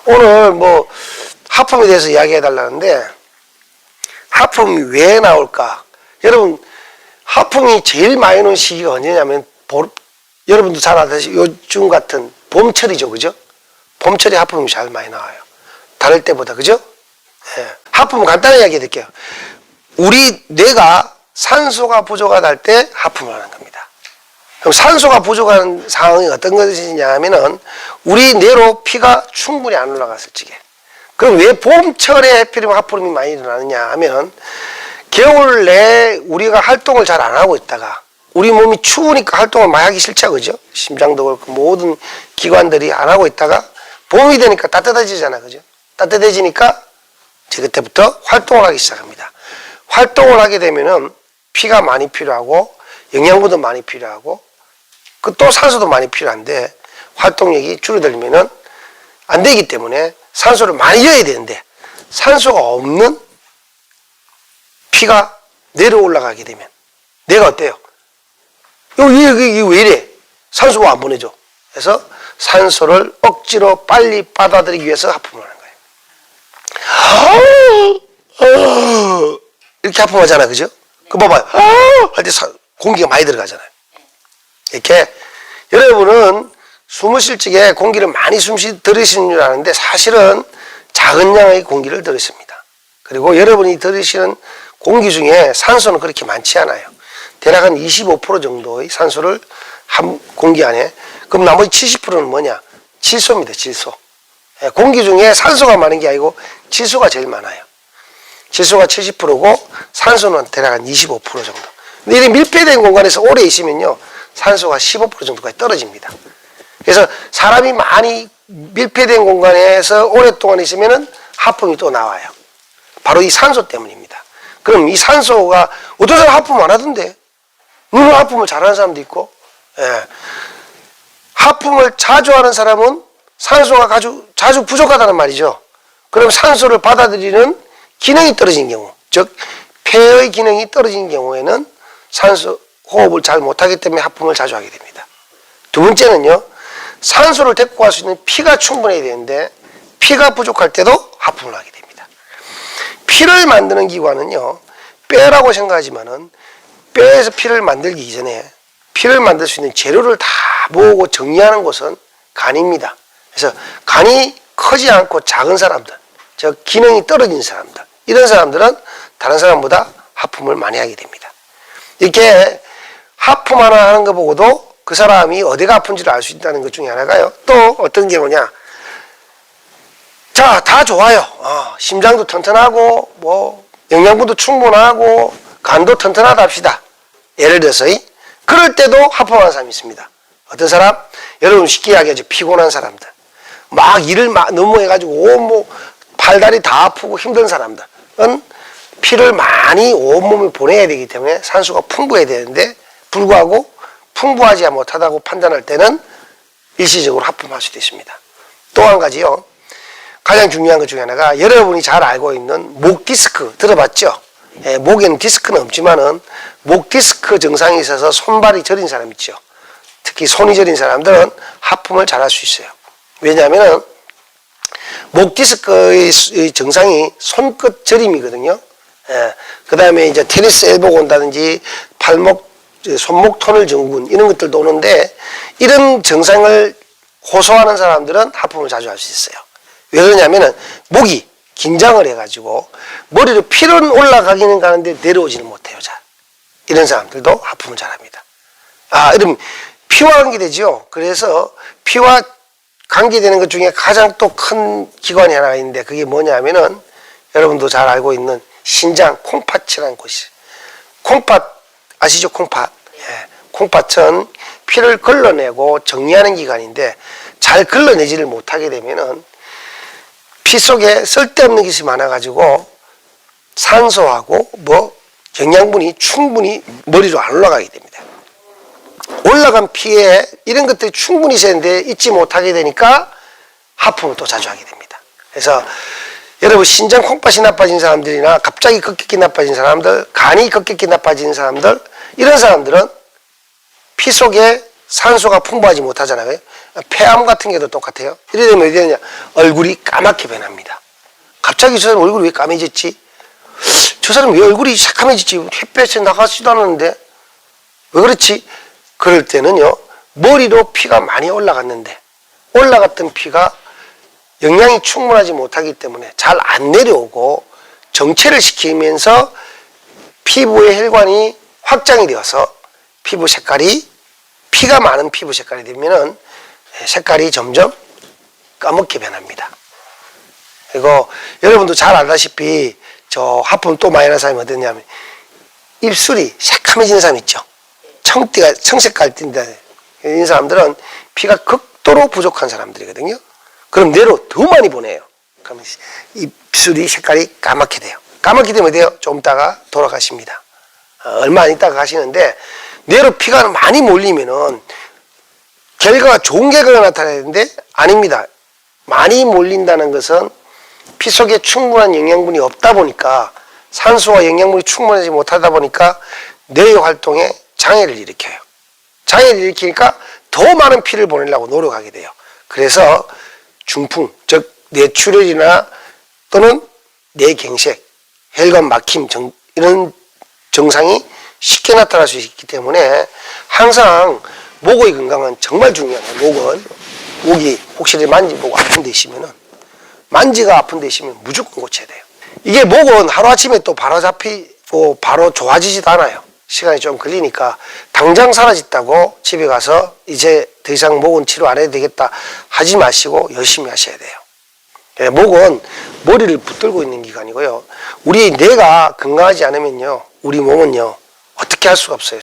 오늘 뭐 하품에 대해서 이야기해 달라는데 하품이 왜 나올까? 여러분 하품이 제일 많이 오는 시기가 언제냐면 여러분도 잘 아시다시피 요즘 같은 봄철이죠, 그죠? 봄철에 하품이 잘 많이 나와요. 다를 때보다, 그죠? 예. 하품은 간단하게 이야기해 드릴게요. 우리 뇌가 산소가 부족할 때 하품을 하는 겁니다. 그럼 산소가 부족한 상황이 어떤 것이냐 하면은 우리 뇌로 피가 충분히 안 올라갔을 적에. 그럼 왜 봄철에 하필이면 하품이 많이 일어나느냐 하면 겨울 내 우리가 활동을 잘 안 하고 있다가 우리 몸이 추우니까 활동을 많이 하기 싫죠, 그죠? 심장도 그렇고 모든 기관들이 안 하고 있다가 봄이 되니까 따뜻해지잖아, 그죠? 따뜻해지니까 그때부터 활동을 하기 시작합니다. 활동을 하게 되면은 피가 많이 필요하고 영양분도 많이 필요하고 또 산소도 많이 필요한데 활동력이 줄어들면은 안 되기 때문에 산소를 많이 넣어야 되는데 산소가 없는 피가 내려 올라가게 되면 뇌가 어때요? 여기 왜 이래? 산소가 안 보내줘. 그래서 산소를 억지로 빨리 받아들이기 위해서 하품을 하는 거예요. 이렇게 하품하잖아, 그죠? 그 봐봐요. 할 때 공기가 많이 들어가잖아요. 이렇게 여러분은 숨을 쉴 적에 공기를 많이 들이쉬는 줄 아는데 사실은 작은 양의 공기를 들이쉽니다. 그리고 여러분이 들이쉬는 공기 중에 산소는 그렇게 많지 않아요. 대략 한 25% 정도의 산소를 한 공기 안에. 그럼 나머지 70%는 뭐냐? 질소입니다. 질소. 공기 중에 산소가 많은 게 아니고 질소가 제일 많아요. 질소가 70%고 산소는 대략 한 25% 정도. 근데 이렇게 밀폐된 공간에서 오래 있으면요, 산소가 15% 정도까지 떨어집니다. 그래서 사람이 많이 밀폐된 공간에서 오랫동안 있으면은 하품이 또 나와요. 바로 이 산소 때문입니다. 그럼 이 산소가 어떤 사람 하품 안 하던데? 물론 하품을 잘하는 사람도 있고, 예. 하품을 자주 하는 사람은 산소가 자주 부족하다는 말이죠. 그럼 산소를 받아들이는 기능이 떨어진 경우, 즉 폐의 기능이 떨어진 경우에는 산소 호흡을 잘 못하기 때문에 하품을 자주 하게 됩니다. 두 번째는요, 산소를 데리고 갈 수 있는 피가 충분해야 되는데 피가 부족할 때도 하품을 하게 됩니다. 피를 만드는 기관은요, 뼈라고 생각하지만은 뼈에서 피를 만들기 이전에 피를 만들 수 있는 재료를 다 모으고 정리하는 곳은 간입니다. 그래서 간이 크지 않고 작은 사람들, 즉 기능이 떨어진 사람들, 이런 사람들은 다른 사람보다 하품을 많이 하게 됩니다. 이렇게 하품 하나 하는 거 보고도 그 사람이 어디가 아픈지를 알 수 있다는 것 중에 하나가요. 또 어떤 경우냐? 자, 다 좋아요. 심장도 튼튼하고 뭐 영양분도 충분하고 간도 튼튼하다 합시다. 예를 들어서 그럴 때도 하품하는 사람이 있습니다. 어떤 사람? 여러분 쉽게 이야기하죠. 피곤한 사람들. 막 일을 너무 해가지고 온 팔다리 다 아프고 힘든 사람들은 피를 많이 온몸에 보내야 되기 때문에 산소가 풍부해야 되는데 불구하고 풍부하지 못하다고 판단할 때는 일시적으로 하품할 수도 있습니다. 또 한 가지요. 가장 중요한 것 중에 하나가 여러분이 잘 알고 있는 목 디스크 들어봤죠? 예, 목에는 디스크는 없지만은 목 디스크 증상이 있어서 손발이 저린 사람 있죠. 특히 손이 저린 사람들은 하품을 잘 할 수 있어요. 왜냐하면은 목 디스크의 증상이 손끝 저림이거든요. 예, 그 다음에 이제 테니스 엘보가 온다든지 손목 터널 증후군 이런 것들도 오는데 이런 증상을 호소하는 사람들은 하품을 자주 할 수 있어요. 왜 그러냐면은 목이 긴장을 해가지고 머리로 피는 올라가기는 가는데 내려오지는 못해요. 잘. 이런 사람들도 하품을 잘합니다. 이러면 피와 관계되죠. 그래서 피와 관계되는 것 중에 가장 또 큰 기관이 하나 있는데 그게 뭐냐 하면은 여러분도 잘 알고 있는 신장 콩팥이라는 곳이. 콩팥 아시죠? 콩팥. 예. 콩팥은 피를 걸러내고 정리하는 기관인데 잘 걸러내지를 못하게 되면은 피 속에 쓸데없는 것이 많아가지고 산소하고 영양분이 충분히 머리로 안 올라가게 됩니다. 올라간 피에 이런 것들이 충분히 있어야 되는데 잊지 못하게 되니까 하품을 또 자주 하게 됩니다. 그래서 여러분 신장 콩팥이 나빠진 사람들이나 갑자기 급격히 나빠진 사람들, 간이 급격히 나빠진 사람들, 이런 사람들은 피 속에 산소가 풍부하지 못하잖아요. 폐암 같은 게도 똑같아요. 이래 되면 어떻게 되냐? 얼굴이 까맣게 변합니다. 갑자기 저 사람 얼굴이 왜 까매졌지? 저 사람 왜 얼굴이 새까매졌지? 햇볕에 나가지도 않았는데? 왜 그렇지? 그럴 때는요, 머리로 피가 많이 올라갔는데, 올라갔던 피가 영양이 충분하지 못하기 때문에 잘 안 내려오고 정체를 시키면서 피부의 혈관이 확장이 되어서 피부 색깔이, 피가 많은 피부 색깔이 되면은 색깔이 점점 까맣게 변합니다. 그리고 여러분도 잘 알다시피 저 하품 또 많이 나는 사람이 어땠냐면 입술이 새카매진 사람 있죠. 청띠가 청색깔 띈다. 이런 사람들은 피가 극도로 부족한 사람들이거든요. 그럼 뇌로 더 많이 보내요. 그러면 입술이 색깔이 까맣게 돼요. 까맣게 되면 돼요. 좀 있다가 돌아가십니다. 얼마 안 있다가 가시는데 뇌로 피가 많이 몰리면은 결과가 좋은 결과가 나타나야 되는데 아닙니다. 많이 몰린다는 것은 피 속에 충분한 영양분이 없다 보니까 산소와 영양분이 충분하지 못하다 보니까 뇌의 활동에 장애를 일으켜요. 장애를 일으키니까 더 많은 피를 보내려고 노력하게 돼요. 그래서 중풍, 즉 뇌출혈이나 또는 뇌경색, 혈관 막힘 이런 증상이 쉽게 나타날 수 있기 때문에 항상 목의 건강은 정말 중요해요. 목이 혹시 만지보고 아픈 데 있으면은 만지가 아픈 데 있으면 무조건 고쳐야 돼요. 이게 목은 하루아침에 또 바로 잡히고 바로 좋아지지도 않아요. 시간이 좀 걸리니까 당장 사라졌다고 집에 가서 이제 더 이상 목은 치료 안 해도 되겠다 하지 마시고 열심히 하셔야 돼요. 목은 머리를 붙들고 있는 기관이고요. 우리 뇌가 건강하지 않으면요, 우리 몸은요 어떻게 할 수가 없어요.